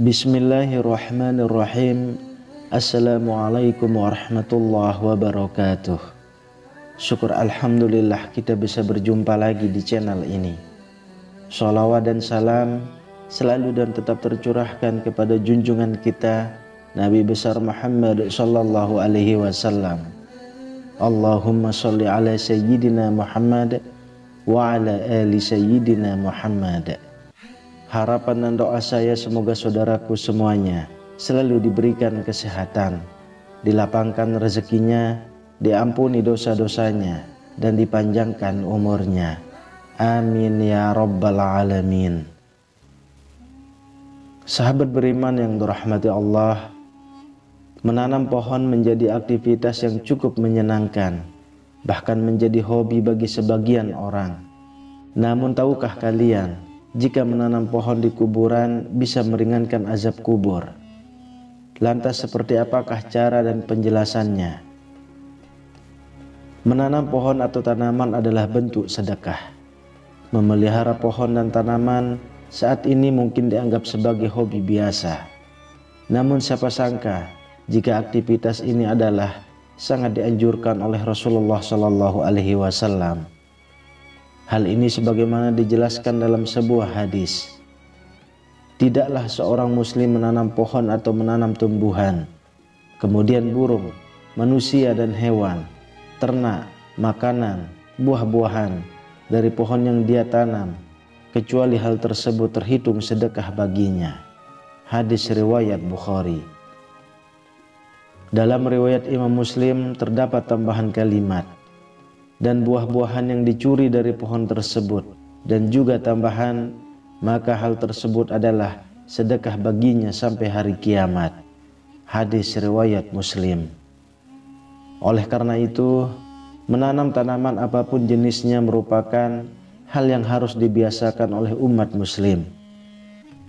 Bismillahirrahmanirrahim. Assalamualaikum warahmatullahi wabarakatuh. Syukur alhamdulillah kita bisa berjumpa lagi di channel ini. Sholawat dan salam selalu dan tetap tercurahkan kepada junjungan kita Nabi besar Muhammad sallallahu alaihi wasallam. Allahumma sholli ala sayyidina Muhammad wa ala ali sayyidina Muhammad. Harapan dan doa saya semoga saudaraku semuanya selalu diberikan kesehatan, dilapangkan rezekinya, diampuni dosa-dosanya, dan dipanjangkan umurnya. Amin ya rabbal alamin. Sahabat beriman yang dirahmati Allah, menanam pohon menjadi aktivitas yang cukup menyenangkan, bahkan menjadi hobi bagi sebagian orang. Namun tahukah kalian, jika menanam pohon di kuburan bisa meringankan azab kubur? Lantas seperti apakah cara dan penjelasannya? Menanam pohon atau tanaman adalah bentuk sedekah. Memelihara pohon dan tanaman saat ini mungkin dianggap sebagai hobi biasa. Namun siapa sangka jika aktivitas ini adalah sangat dianjurkan oleh Rasulullah Shallallahu Alaihi Wasallam. Hal ini sebagaimana dijelaskan dalam sebuah hadis. Tidaklah seorang muslim menanam pohon atau menanam tumbuhan, kemudian burung, manusia dan hewan, ternak, makanan, buah-buahan dari pohon yang dia tanam, kecuali hal tersebut terhitung sedekah baginya. Hadis riwayat Bukhari. Dalam riwayat Imam Muslim terdapat tambahan kalimat, dan buah-buahan yang dicuri dari pohon tersebut, dan juga tambahan, maka hal tersebut adalah sedekah baginya sampai hari kiamat. Hadis riwayat Muslim. Oleh karena itu, menanam tanaman apapun jenisnya merupakan hal yang harus dibiasakan oleh umat muslim.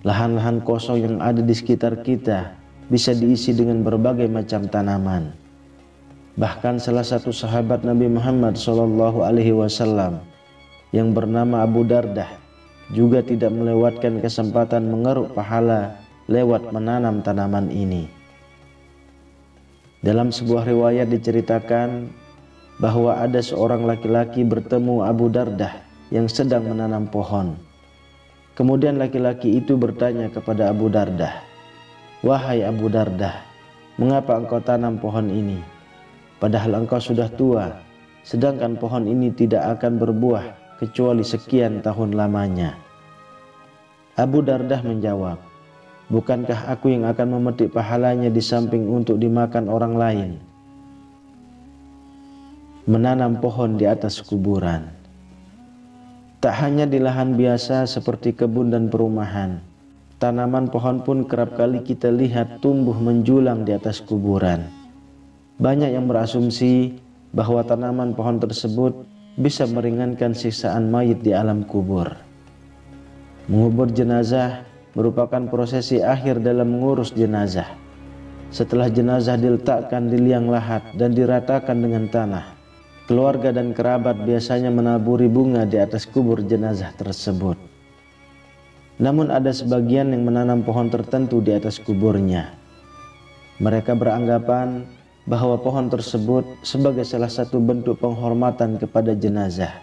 Lahan-lahan kosong yang ada di sekitar kita bisa diisi dengan berbagai macam tanaman. Bahkan salah satu sahabat Nabi Muhammad sallallahu alaihi wasallam yang bernama Abu Dardah juga tidak melewatkan kesempatan mengeruk pahala lewat menanam tanaman ini. Dalam sebuah riwayat diceritakan bahwa ada seorang laki-laki bertemu Abu Dardah yang sedang menanam pohon. Kemudian laki-laki itu bertanya kepada Abu Dardah, "Wahai Abu Dardah, mengapa engkau tanam pohon ini? Padahal engkau sudah tua, sedangkan pohon ini tidak akan berbuah kecuali sekian tahun lamanya." Abu Dardah menjawab, "Bukankah aku yang akan memetik pahalanya di samping untuk dimakan orang lain?" Menanam pohon di atas kuburan. Tak hanya di lahan biasa seperti kebun dan perumahan, tanaman pohon pun kerap kali kita lihat tumbuh menjulang di atas kuburan. Banyak yang berasumsi bahwa tanaman pohon tersebut bisa meringankan siksaan mayit di alam kubur. Mengubur jenazah merupakan prosesi akhir dalam mengurus jenazah. Setelah jenazah diletakkan di liang lahat dan diratakan dengan tanah, keluarga dan kerabat biasanya menaburi bunga di atas kubur jenazah tersebut. Namun ada sebagian yang menanam pohon tertentu di atas kuburnya. Mereka beranggapan bahwa pohon tersebut sebagai salah satu bentuk penghormatan kepada jenazah.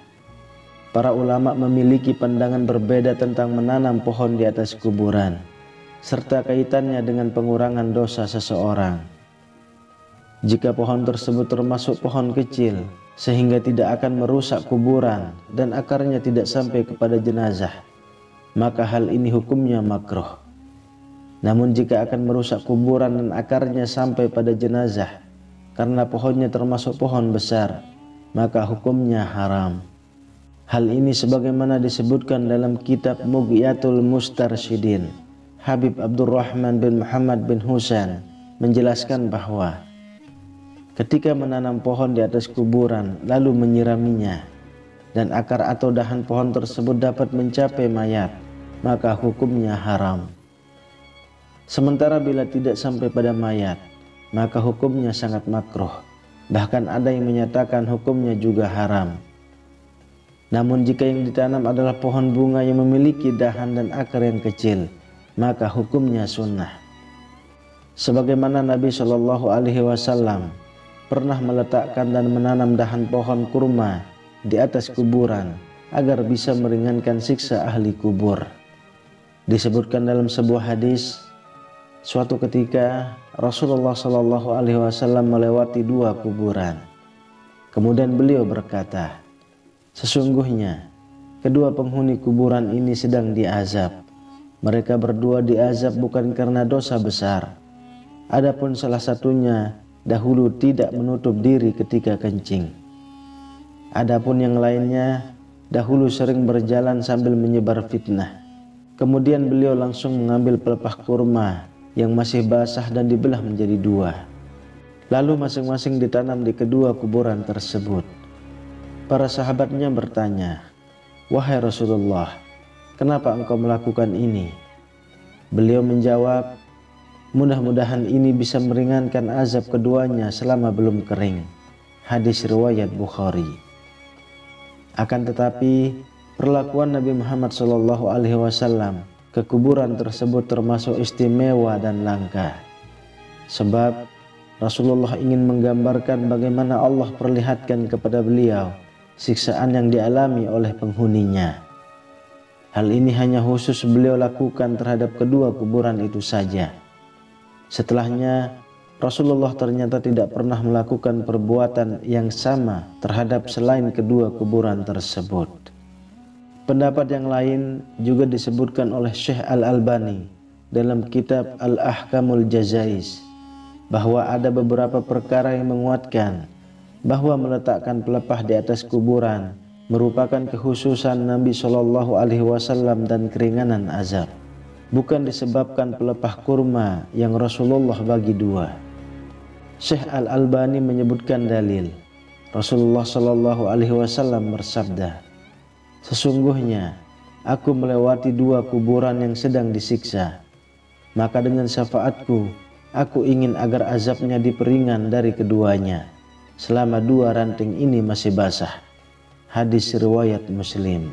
Para ulama memiliki pandangan berbeda tentang menanam pohon di atas kuburan, serta kaitannya dengan pengurangan dosa seseorang. Jika pohon tersebut termasuk pohon kecil, sehingga tidak akan merusak kuburan dan akarnya tidak sampai kepada jenazah, maka hal ini hukumnya makruh. Namun jika akan merusak kuburan dan akarnya sampai pada jenazah, karena pohonnya termasuk pohon besar, maka hukumnya haram. Hal ini sebagaimana disebutkan dalam kitab Mughyatul Mustarsyidin. Habib Abdurrahman bin Muhammad bin Husain menjelaskan bahwa ketika menanam pohon di atas kuburan lalu menyiraminya, dan akar atau dahan pohon tersebut dapat mencapai mayat, maka hukumnya haram. Sementara bila tidak sampai pada mayat, maka hukumnya sangat makruh. Bahkan ada yang menyatakan hukumnya juga haram. Namun jika yang ditanam adalah pohon bunga yang memiliki dahan dan akar yang kecil, maka hukumnya sunnah. Sebagaimana Nabi Shallallahu Alaihi Wasallam pernah meletakkan dan menanam dahan pohon kurma di atas kuburan agar bisa meringankan siksa ahli kubur. Disebutkan dalam sebuah hadis, suatu ketika Rasulullah Shallallahu Alaihi Wasallam melewati dua kuburan. Kemudian beliau berkata, sesungguhnya kedua penghuni kuburan ini sedang diazab. Mereka berdua diazab bukan karena dosa besar. Adapun salah satunya dahulu tidak menutup diri ketika kencing. Adapun yang lainnya dahulu sering berjalan sambil menyebar fitnah. Kemudian beliau langsung mengambil pelepah kurma yang masih basah dan dibelah menjadi dua. Lalu masing-masing ditanam di kedua kuburan tersebut. Para sahabatnya bertanya, "Wahai Rasulullah, kenapa engkau melakukan ini?" Beliau menjawab, "Mudah-mudahan ini bisa meringankan azab keduanya selama belum kering." Hadis riwayat Bukhari. Akan tetapi perlakuan Nabi Muhammad SAW ke kuburan tersebut termasuk istimewa dan langka. Sebab Rasulullah ingin menggambarkan bagaimana Allah perlihatkan kepada beliau siksaan yang dialami oleh penghuninya. Hal ini hanya khusus beliau lakukan terhadap kedua kuburan itu saja. Setelahnya Rasulullah ternyata tidak pernah melakukan perbuatan yang sama terhadap selain kedua kuburan tersebut. Pendapat yang lain juga disebutkan oleh Syekh Al-Albani dalam kitab Al-Ahkamul Jazais, bahwa ada beberapa perkara yang menguatkan bahwa meletakkan pelepah di atas kuburan merupakan kekhususan Nabi Shallallahu Alaihi Wasallam dan keringanan azab, bukan disebabkan pelepah kurma yang Rasulullah bagi dua. Syekh Al-Albani menyebutkan dalil Rasulullah Shallallahu Alaihi Wasallam bersabda, "Sesungguhnya aku melewati dua kuburan yang sedang disiksa, maka dengan syafaatku aku ingin agar azabnya diperingan dari keduanya selama dua ranting ini masih basah." Hadis riwayat Muslim.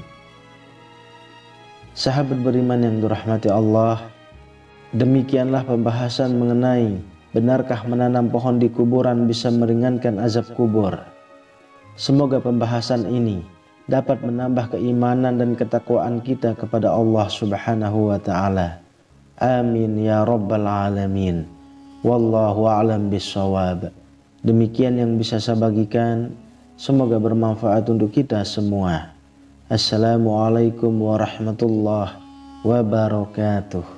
Sahabat beriman yang dirahmati Allah, demikianlah pembahasan mengenai benarkah menanam pohon di kuburan bisa meringankan azab kubur. Semoga pembahasan ini dapat menambah keimanan dan ketakwaan kita kepada Allah Subhanahu wa Ta'ala. Amin ya Rabbal Alamin. Wallahu a'lam bishawab. Demikian yang bisa saya bagikan. Semoga bermanfaat untuk kita semua. Assalamualaikum warahmatullahi wabarakatuh.